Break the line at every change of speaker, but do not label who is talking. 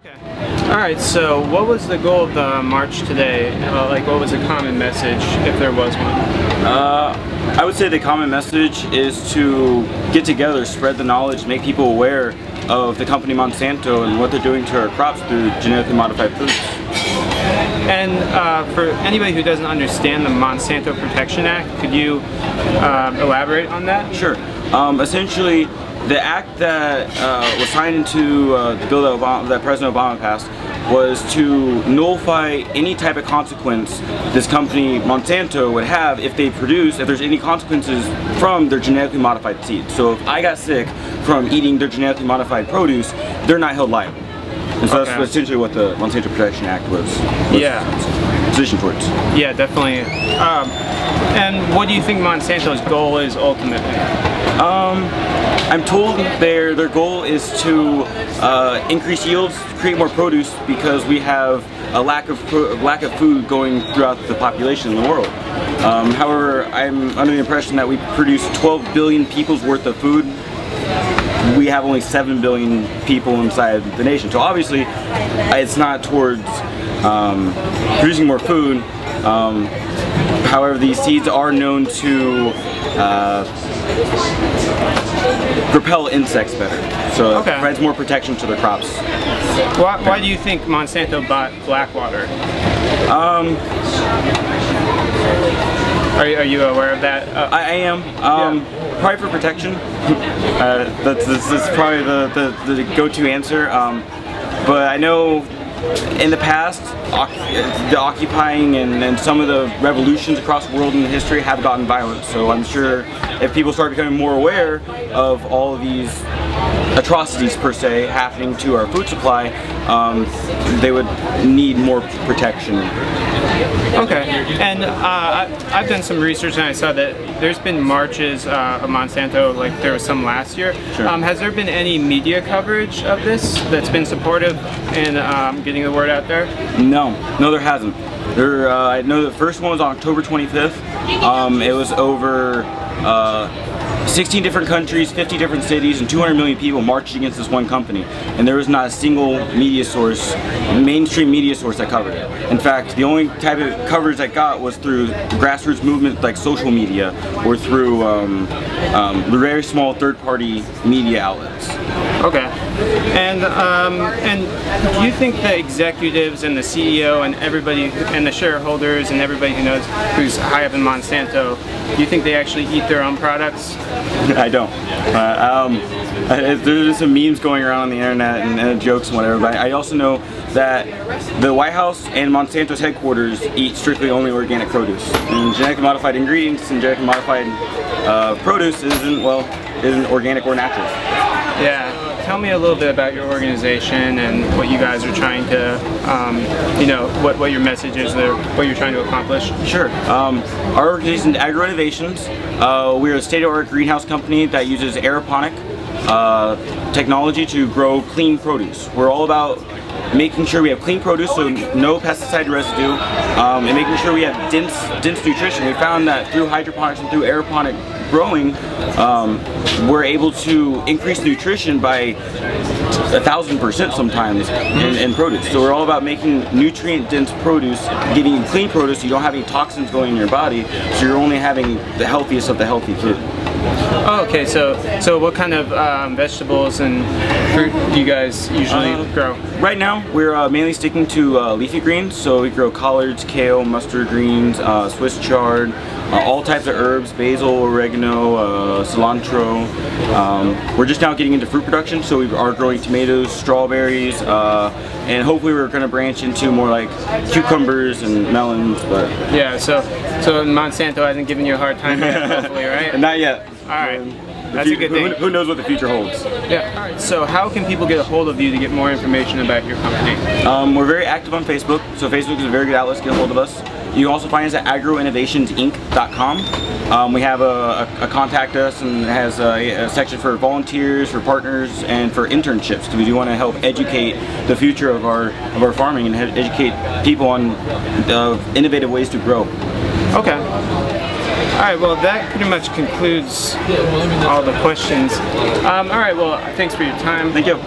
Okay. All right. So, what was the goal of the march today? Like, what was the common message, if there was one?
I would say the common message is to get together, spread the knowledge, make people aware of the company Monsanto and what they're doing to our crops through genetically modified foods.
And for anybody who doesn't understand the Monsanto Protection Act, could you elaborate on that?
Sure. Essentially, the act that was signed into the bill that President Obama passed was to nullify any type of consequence this company Monsanto would have if there's any consequences from their genetically modified seeds. So if I got sick from eating their genetically modified produce, they're not held liable. And so that's essentially what the Monsanto Protection Act was positioned towards.
Yeah, definitely. And what do you think Monsanto's goal is ultimately?
I'm told their goal is to increase yields, create more produce, because we have a lack of food going throughout the population in the world. However, I'm under the impression that we produce 12 billion people's worth of food. We have only 7 billion people inside the nation. So obviously, it's not towards producing more food. However, these seeds are known to repel insects better, so it provides more protection to the crops.
Why do you think Monsanto bought Blackwater? Are you aware of that?
I am. Probably for protection. This is probably the go-to answer. But I know in the past, the occupying and some of the revolutions across the world in history have gotten violent. So I'm sure if people start becoming more aware of all of these atrocities per se happening to our food supply, they would need more protection.
Okay, and I've done some research and I saw that there's been marches of Monsanto, like there was some last year.
Sure.
Has there been any media coverage of this that's been supportive in getting the word out there?
No, there hasn't. I know the first one was on October 25th. It was over 16 different countries, 50 different cities, and 200 million people marched against this one company. And there was not a single media source, mainstream media source that covered it. In fact, the only type of coverage I got was through grassroots movement like social media or through the very small third-party media outlets.
Okay. And do you think the executives and the CEO and everybody and the shareholders and everybody who knows who's high up in Monsanto, do you think they actually eat their own products?
I don't. There's some memes going around on the internet and jokes and whatever, but I also know that the White House and Monsanto's headquarters eat strictly only organic produce. And genetically modified ingredients and genetically modified produce isn't organic or natural.
Yeah. Tell me a little bit about your organization and what you guys are trying to, what your message is there, what you're trying to accomplish.
Sure. Our organization is Agro. We're a state-of-the-art greenhouse company that uses aeroponic technology to grow clean produce. We're all about making sure we have clean produce, so no pesticide residue, and making sure we have dense nutrition. We found that through hydroponics and through aeroponic growing, we're able to increase nutrition by 1,000% sometimes in produce. So we're all about making nutrient-dense produce, giving you clean produce so you don't have any toxins going in your body, so you're only having the healthiest of the healthy food.
Oh, okay, so what kind of vegetables and fruit do you guys usually grow?
Right now, we're mainly sticking to leafy greens, so we grow collards, kale, mustard greens, Swiss chard, all types of herbs, basil, oregano, cilantro. We're just now getting into fruit production, so we are growing tomatoes, strawberries, and hopefully we're going to branch into more like cucumbers and melons. But
yeah, so Monsanto hasn't given you a hard time yet, hopefully, right?
Not yet.
All right. That's a good thing.
Who knows what the future holds?
Yeah. All right. So how can people get a hold of you to get more information about your company?
We're very active on Facebook, so Facebook is a very good outlet to get a hold of us. You can also find us at agroinnovationsinc.com. We have a contact us, and it has a section for volunteers, for partners, and for internships, because we do want to help educate the future of our farming and educate people on innovative ways to grow.
Okay. All right, well, that pretty much concludes all the questions. All right, well, thanks for your time.
Thank you.